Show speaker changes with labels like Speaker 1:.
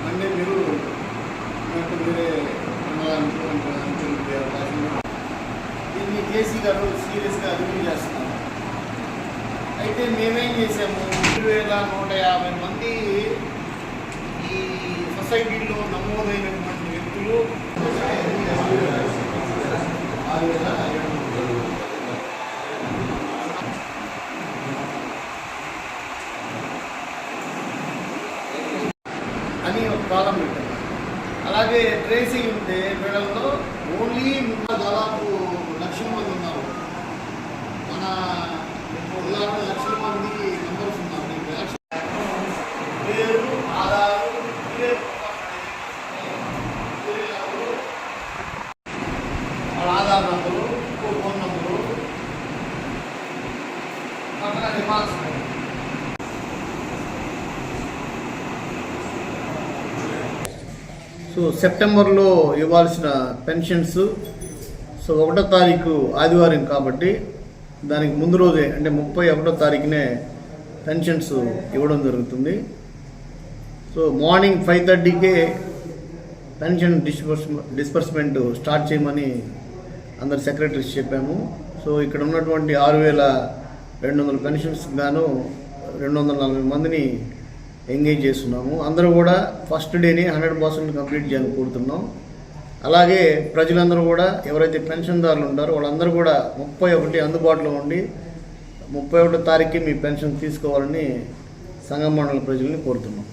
Speaker 1: అంటే మీరు వేరే దీన్ని కేసీ గారు సీరియస్గా రివ్యూ చేస్తున్నారు. అయితే మేమేం చేసాము, 2,150 మంది ఈ సొసైటీలో నమోదైనటువంటి వ్యక్తులు అని ఒక కాలం పెట్టారు. అలాగే ట్రేసింగ్ ఉంటే వీళ్ళలో ఓన్లీ దాదాపు 1,00,000 మంది ఉన్నారు. మన ఉదాహరణ 1,00,000 మంది మెంబర్స్ ఉన్నారు. పేరు, ఆధారు, వాళ్ళ ఆధార్ నంబరు, ఫోన్ నంబరు, పక్కన డిమాండ్స్. సో సెప్టెంబర్లో ఇవ్వాల్సిన పెన్షన్స్ 1వ తారీఖు ఆదివారం కాబట్టి దానికి ముందు రోజే అంటే 31వ తారీఖునే పెన్షన్స్ ఇవ్వడం జరుగుతుంది. సో మార్నింగ్ 5:30కే పెన్షన్ డిస్బర్స్మెంట్ స్టార్ట్ చేయమని అందరు సెక్రటరీస్ చెప్పాము. సో ఇక్కడ ఉన్నటువంటి 6,200 పెన్షన్స్ గాను 240 మందిని ఎంగేజ్ చేస్తున్నాము. అందరూ కూడా ఫస్ట్ డేని 100% కంప్లీట్ చేయాలని కోరుతున్నాం. అలాగే ప్రజలందరూ కూడా ఎవరైతే పెన్షన్దారులు ఉంటారో వాళ్ళందరూ కూడా 31 అందుబాటులో ఉండి 31వ తారీఖుకి మీ పెన్షన్ తీసుకోవాలని సంఘం మండల ప్రజల్ని కోరుతున్నాం.